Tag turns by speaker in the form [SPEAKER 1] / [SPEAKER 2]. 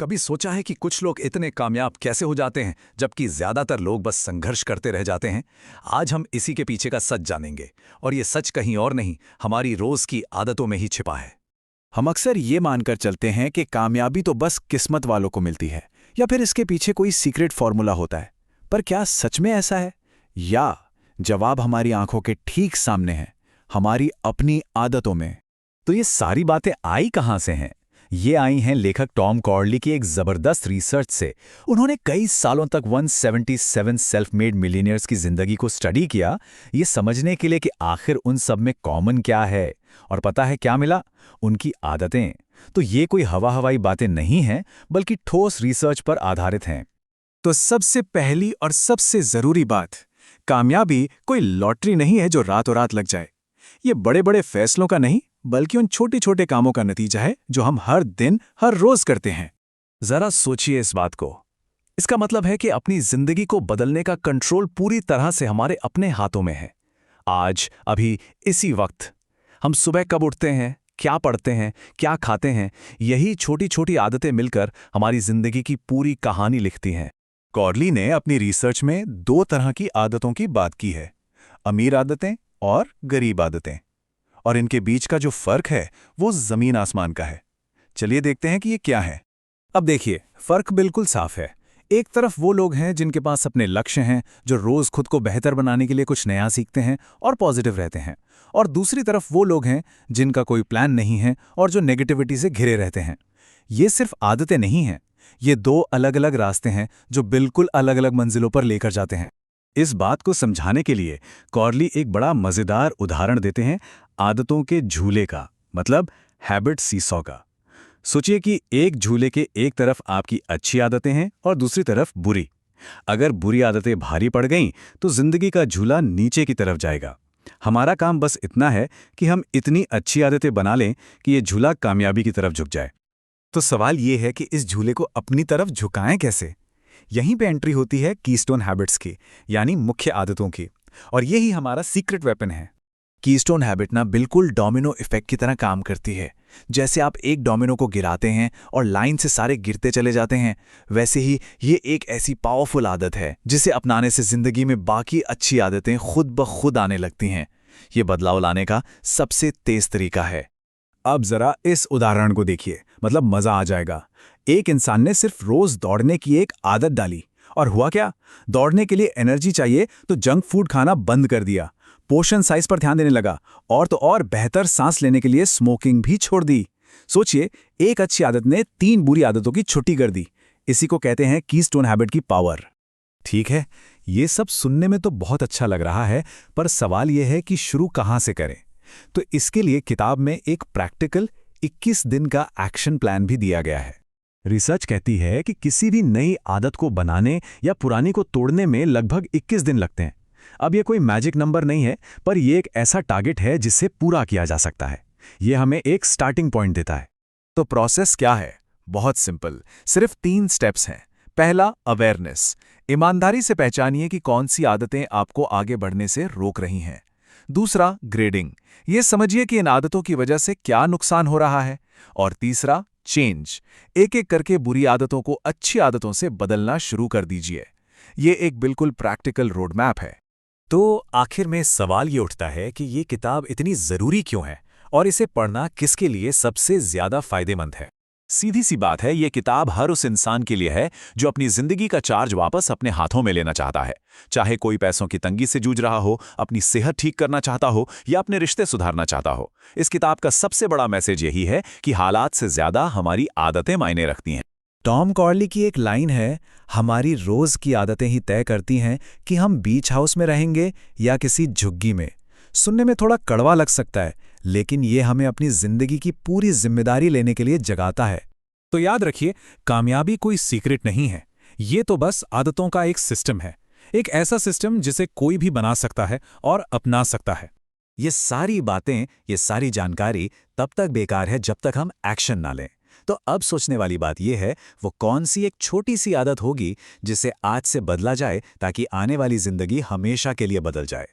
[SPEAKER 1] कभी सोचा है कि कुछ लोग इतने कामयाब कैसे हो जाते हैं जबकि ज्यादातर लोग बस संघर्ष करते रह जाते हैं? आज हम इसी के पीछे का सच जानेंगे और ये सच कहीं और नहीं, हमारी रोज की आदतों में ही छिपा है।
[SPEAKER 2] हम अक्सर ये मानकर चलते हैं कि कामयाबी तो बस किस्मत वालों को मिलती है या फिर इसके पीछे कोई सीक्रेट फॉर्मूला होता है। पर क्या सच में ऐसा है? या जवाब हमारी आंखों के ठीक सामने है, हमारी अपनी आदतों में।
[SPEAKER 1] तो ये सारी बातें आई कहाँ से हैं? ये आई हैं लेखक टॉम कॉर्डली की एक जबरदस्त रिसर्च से। उन्होंने कई सालों तक 177 सेल्फ मेड मिलियनियर्स की जिंदगी को स्टडी किया, ये समझने के लिए कि आखिर उन सब में कॉमन क्या है। और पता है क्या मिला? उनकी आदतें। तो ये कोई हवाई बातें नहीं हैं, बल्कि ठोस रिसर्च पर आधारित हैं।
[SPEAKER 2] तो सबसे पहली और सबसे जरूरी बात, कामयाबी कोई लॉटरी नहीं है जो रातों रात लग जाए। ये बड़े बड़े फैसलों का नहीं, बल्कि उन छोटे छोटे कामों का नतीजा है जो हम हर दिन हर रोज करते हैं।
[SPEAKER 1] जरा सोचिए इस बात को। इसका मतलब है कि अपनी जिंदगी को बदलने का कंट्रोल पूरी तरह से हमारे अपने हाथों में है। आज, अभी, इसी वक्त हम सुबह कब उठते हैं, क्या पढ़ते हैं, क्या खाते हैं, यही छोटी छोटी आदतें मिलकर हमारी जिंदगी की पूरी कहानी लिखती हैं।
[SPEAKER 2] कॉर्डली ने अपनी रिसर्च में 2 तरह की आदतों की बात की है, अमीर आदतें और गरीब आदतें। और इनके बीच का जो फर्क है वो जमीन आसमान का है। चलिए देखते हैं कि ये क्या है।
[SPEAKER 1] अब देखिए, फर्क बिल्कुल साफ है। एक तरफ वो लोग हैं जिनके पास अपने लक्ष्य हैं, जो रोज खुद को बेहतर बनाने के लिए कुछ नया सीखते हैं और पॉजिटिव रहते हैं। और दूसरी तरफ वो लोग हैं जिनका कोई प्लान नहीं है और जो नेगेटिविटी से घिरे रहते हैं। ये सिर्फ आदतें नहीं हैं, ये 2 अलग अलग रास्ते हैं जो बिल्कुल अलग अलग मंजिलों पर लेकर जाते हैं।
[SPEAKER 2] इस बात को समझाने के लिए कॉर्डली एक बड़ा मजेदार उदाहरण देते हैं आदतों के झूले का, मतलब हैबिट सीसॉ का। सोचिए कि एक झूले के एक तरफ आपकी अच्छी आदतें हैं और दूसरी तरफ बुरी। अगर बुरी आदतें भारी पड़ गईं तो जिंदगी का झूला नीचे की तरफ जाएगा। हमारा काम बस इतना है कि हम इतनी अच्छी आदतें बना लें कि ये झूला कामयाबी की तरफ झुक जाए।
[SPEAKER 1] तो सवाल ये है कि इस झूले को अपनी तरफ झुकाएं कैसे? यहीं पे एंट्री होती है कीस्टोन हैबिट्स की, यानी मुख्य आदतों की। और यही हमारा सीक्रेट वेपन है।
[SPEAKER 2] कीस्टोन हैबिट ना बिल्कुल डोमिनो इफेक्ट की तरह काम करती है। जैसे आप एक डोमिनो को गिराते हैं और लाइन से सारे गिरते चले जाते हैं, वैसे ही ये एक ऐसी पावरफुल आदत है जिसे अपनाने से जिंदगी में बाकी अच्छी आदतें खुद ब खुद आने लगती हैं। ये बदलाव लाने का सबसे तेज तरीका है।
[SPEAKER 1] अब जरा इस उदाहरण को देखिए, मतलब मजा आ जाएगा। एक इंसान ने सिर्फ रोज दौड़ने की एक आदत डाली और हुआ क्या? दौड़ने के लिए एनर्जी चाहिए तो जंक फूड खाना बंद कर दिया, पोर्शन साइज पर ध्यान देने लगा और तो और बेहतर सांस लेने के लिए स्मोकिंग भी छोड़ दी। सोचिए, एक अच्छी आदत ने 3 बुरी आदतों की छुट्टी कर दी। इसी को कहते हैं कीस्टोन हैबिट की पावर। ठीक है, ये सब सुनने में तो बहुत अच्छा लग रहा है, पर सवाल यह है कि शुरू कहाँ से करें? तो इसके लिए किताब में एक प्रैक्टिकल 21 दिन का एक्शन प्लान भी दिया गया है। रिसर्च कहती है कि किसी भी नई आदत को बनाने या पुरानी को तोड़ने में लगभग 21 दिन लगते हैं। अब ये कोई मैजिक नंबर नहीं है, पर यह एक ऐसा टारगेट है जिससे पूरा किया जा सकता है। यह हमें एक स्टार्टिंग पॉइंट देता है।
[SPEAKER 2] तो प्रोसेस क्या है? बहुत सिंपल, सिर्फ 3 स्टेप्स हैं। पहला, अवेयरनेस। ईमानदारी से पहचानिए कि कौन सी आदतें आपको आगे बढ़ने से रोक रही हैं। दूसरा, ग्रेडिंग। ये समझिए कि इन आदतों की वजह से क्या नुकसान हो रहा है। और तीसरा, चेंज। एक एक करके बुरी आदतों को अच्छी आदतों से बदलना शुरू कर दीजिए। ये एक बिल्कुल प्रैक्टिकल रोड मैप है।
[SPEAKER 1] तो आखिर में सवाल ये उठता है कि ये किताब इतनी जरूरी क्यों है और इसे पढ़ना किसके लिए सबसे ज्यादा फायदेमंद है? सीधी सी बात है, ये किताब हर उस इंसान के लिए है जो अपनी जिंदगी का चार्ज वापस अपने हाथों में लेना चाहता है। चाहे कोई पैसों की तंगी से जूझ रहा हो, अपनी सेहत ठीक करना चाहता हो या अपने रिश्ते सुधारना चाहता हो। इस किताब का सबसे बड़ा मैसेज यही है कि हालात से ज्यादा हमारी आदतें मायने रखती हैं।
[SPEAKER 2] टॉम कॉर्डली की एक लाइन है, हमारी रोज की आदतें ही तय करती हैं कि हम बीच हाउस में रहेंगे या किसी झुग्गी में। सुनने में थोड़ा कड़वा लग सकता है, लेकिन ये हमें अपनी जिंदगी की पूरी जिम्मेदारी लेने के लिए जगाता है।
[SPEAKER 1] तो याद रखिए, कामयाबी कोई सीक्रेट नहीं है, ये तो बस आदतों का एक सिस्टम है। एक ऐसा सिस्टम जिसे कोई भी बना सकता है और अपना सकता है।
[SPEAKER 2] ये सारी बातें, ये सारी जानकारी तब तक बेकार है जब तक हम एक्शन ना लें। तो अब सोचने वाली बात यह है, वो कौन सी एक छोटी सी आदत होगी जिसे आज से बदला जाए ताकि आने वाली जिंदगी हमेशा के लिए बदल जाए।